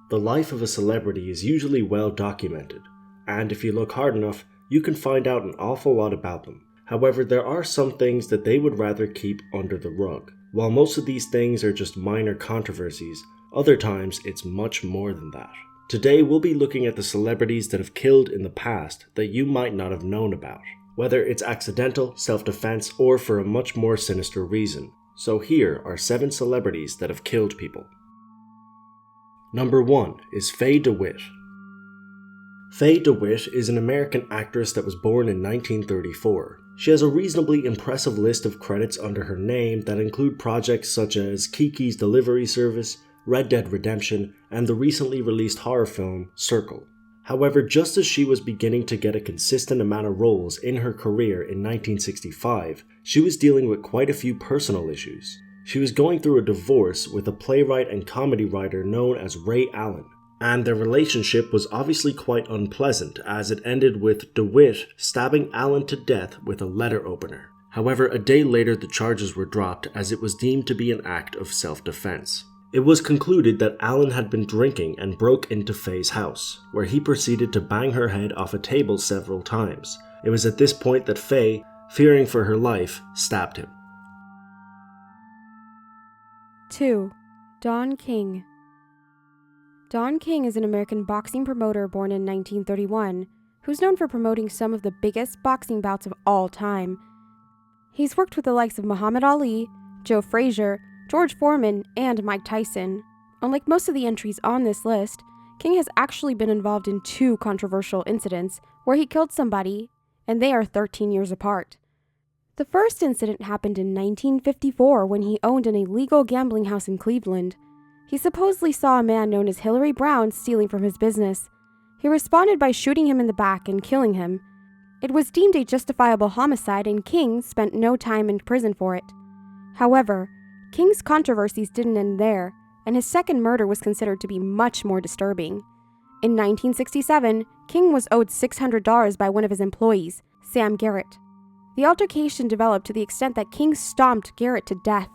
The life of a celebrity is usually well documented, and if you look hard enough, you can find out an awful lot about them. However, there are some things that they would rather keep under the rug. While most of these things are just minor controversies, other times it's much more than that. Today we'll be looking at the celebrities that have killed in the past that you might not have known about, whether it's accidental, self-defense, or for a much more sinister reason. So here are 7 celebrities that have killed people. Number 1 is Faye DeWitt. Faye DeWitt is an American actress that was born in 1934. She has a reasonably impressive list of credits under her name that include projects such as Kiki's Delivery Service, Red Dead Redemption, and the recently released horror film Circle. However, just as she was beginning to get a consistent amount of roles in her career in 1965, she was dealing with quite a few personal issues. She was going through a divorce with a playwright and comedy writer known as Ray Allen, and their relationship was obviously quite unpleasant as it ended with DeWitt stabbing Allen to death with a letter opener. However, a day later the charges were dropped as it was deemed to be an act of self-defense. It was concluded that Allen had been drinking and broke into Faye's house, where he proceeded to bang her head off a table several times. It was at this point that Faye, fearing for her life, stabbed him. 2. Don King. Don King is an American boxing promoter born in 1931, who's known for promoting some of the biggest boxing bouts of all time. He's worked with the likes of Muhammad Ali, Joe Frazier, George Foreman, and Mike Tyson. Unlike most of the entries on this list, King has actually been involved in 2 controversial incidents where he killed somebody, and they are 13 years apart. The first incident happened in 1954 when he owned an illegal gambling house in Cleveland. He supposedly saw a man known as Hillary Brown stealing from his business. He responded by shooting him in the back and killing him. It was deemed a justifiable homicide, and King spent no time in prison for it. However, King's controversies didn't end there, and his second murder was considered to be much more disturbing. In 1967, King was owed $600 by one of his employees, Sam Garrett. The altercation developed to the extent that King stomped Garrett to death.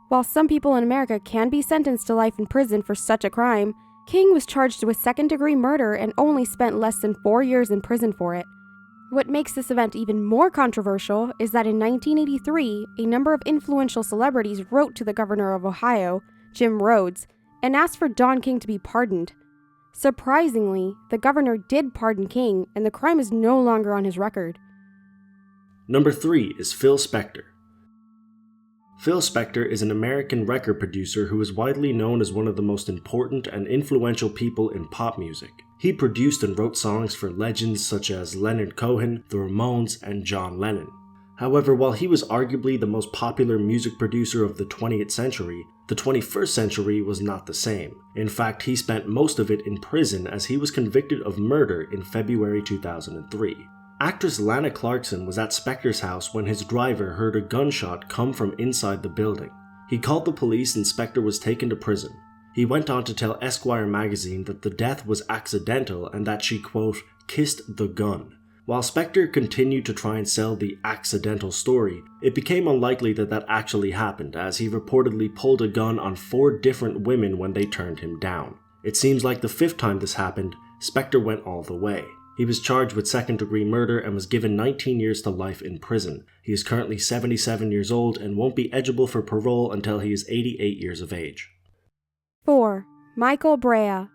While some people in America can be sentenced to life in prison for such a crime, King was charged with second-degree murder and only spent less than 4 years in prison for it. What makes this event even more controversial is that in 1983, a number of influential celebrities wrote to the governor of Ohio, Jim Rhodes, and asked for Don King to be pardoned. Surprisingly, the governor did pardon King, and the crime is no longer on his record. Number 3 is Phil Spector. Phil Spector is an American record producer who is widely known as one of the most important and influential people in pop music. He produced and wrote songs for legends such as Leonard Cohen, the Ramones, and John Lennon. However, while he was arguably the most popular music producer of the 20th century, the 21st century was not the same. In fact, he spent most of it in prison as he was convicted of murder in February 2003. Actress Lana Clarkson was at Spector's house when his driver heard a gunshot come from inside the building. He called the police and Spector was taken to prison. He went on to tell Esquire magazine that the death was accidental and that she, quote, kissed the gun. While Spector continued to try and sell the accidental story, it became unlikely that that actually happened as he reportedly pulled a gun on 4 different women when they turned him down. It seems like the 5th time this happened, Spector went all the way. He was charged with second-degree murder and was given 19 years to life in prison. He is currently 77 years old and won't be eligible for parole until he is 88 years of age. 4. Michael Brea.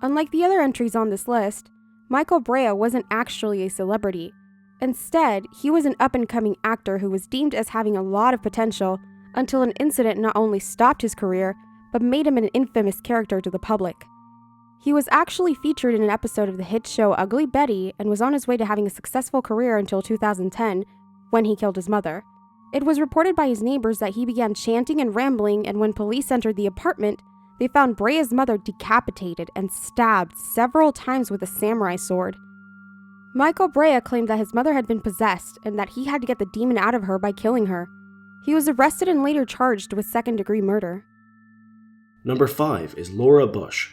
Unlike the other entries on this list, Michael Brea wasn't actually a celebrity. Instead, he was an up-and-coming actor who was deemed as having a lot of potential until an incident not only stopped his career, but made him an infamous character to the public. He was actually featured in an episode of the hit show Ugly Betty and was on his way to having a successful career until 2010, when he killed his mother. It was reported by his neighbors that he began chanting and rambling, and when police entered the apartment, they found Brea's mother decapitated and stabbed several times with a samurai sword. Michael Brea claimed that his mother had been possessed and that he had to get the demon out of her by killing her. He was arrested and later charged with second-degree murder. Number 5 is Laura Bush.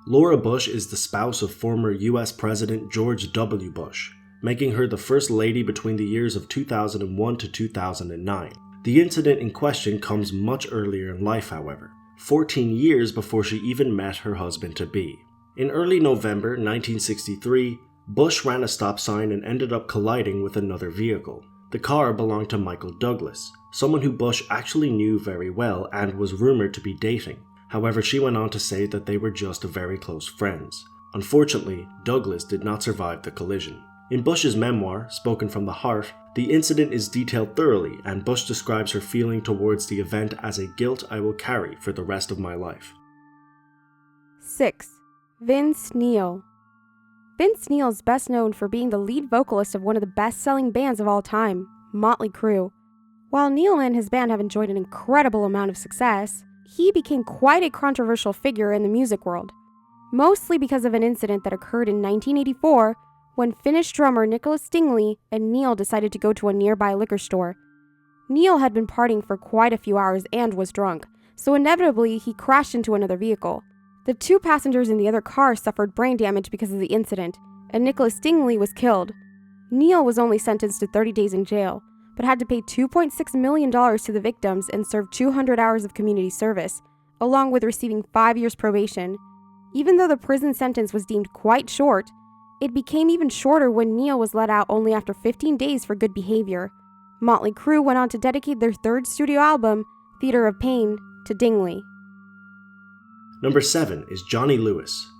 Laura Bush is the spouse of former US President George W. Bush, making her the First Lady between the years of 2001 to 2009. The incident in question comes much earlier in life, however. 14 years before she even met her husband-to-be. In early November 1963, Bush ran a stop sign and ended up colliding with another vehicle. The car belonged to Michael Douglas, someone who Bush actually knew very well and was rumored to be dating. However, she went on to say that they were just very close friends. Unfortunately, Douglas did not survive the collision. In Bush's memoir, Spoken from the Heart, the incident is detailed thoroughly, and Bush describes her feeling towards the event as a guilt I will carry for the rest of my life. 6. Vince Neil. Vince Neil is best known for being the lead vocalist of one of the best-selling bands of all time, Motley Crue. While Neil and his band have enjoyed an incredible amount of success, he became quite a controversial figure in the music world, mostly because of an incident that occurred in 1984 when Finnish drummer Nicholas Stingley and Neil decided to go to a nearby liquor store. Neil had been partying for quite a few hours and was drunk, so inevitably he crashed into another vehicle. The two passengers in the other car suffered brain damage because of the incident, and Nicholas Stingley was killed. Neil was only sentenced to 30 days in jail, but had to pay $2.6 million to the victims and serve 200 hours of community service, along with receiving 5 years probation. Even though the prison sentence was deemed quite short, it became even shorter when Neil was let out only after 15 days for good behavior. Motley Crue went on to dedicate their third studio album, Theater of Pain, to Dingley. Number 7 is Johnny Lewis.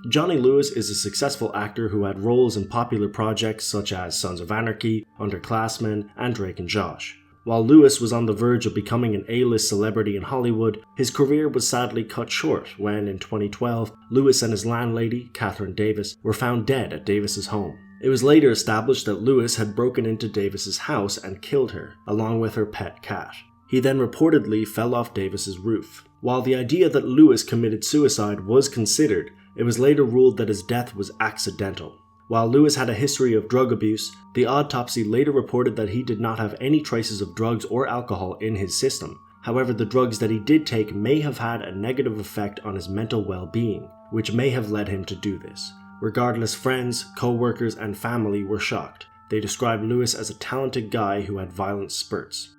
Johnny Lewis is a successful actor who had roles in popular projects such as Sons of Anarchy, Underclassmen, and Drake and Josh. While Lewis was on the verge of becoming an A-list celebrity in Hollywood, his career was sadly cut short when, in 2012, Lewis and his landlady, Catherine Davis, were found dead at Davis's home. It was later established that Lewis had broken into Davis's house and killed her, along with her pet cat. He then reportedly fell off Davis's roof. While the idea that Lewis committed suicide was considered, it was later ruled that his death was accidental. While Lewis had a history of drug abuse, the autopsy later reported that he did not have any traces of drugs or alcohol in his system. However, the drugs that he did take may have had a negative effect on his mental well-being, which may have led him to do this. Regardless, friends, co-workers, and family were shocked. They described Lewis as a talented guy who had violent spurts.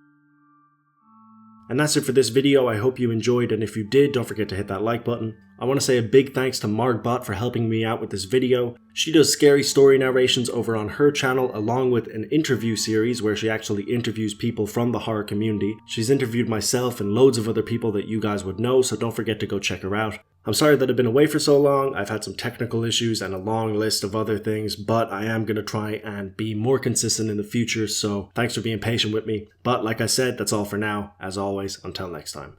And that's it for this video. I hope you enjoyed, and if you did, don't forget to hit that like button. I want to say a big thanks to Margbot for helping me out with this video. She does scary story narrations over on her channel, along with an interview series where she actually interviews people from the horror community. She's interviewed myself and loads of other people that you guys would know, so don't forget to go check her out. I'm sorry that I've been away for so long. I've had some technical issues and a long list of other things, but I am going to try and be more consistent in the future, so thanks for being patient with me. But like I said, that's all for now. As always, until next time.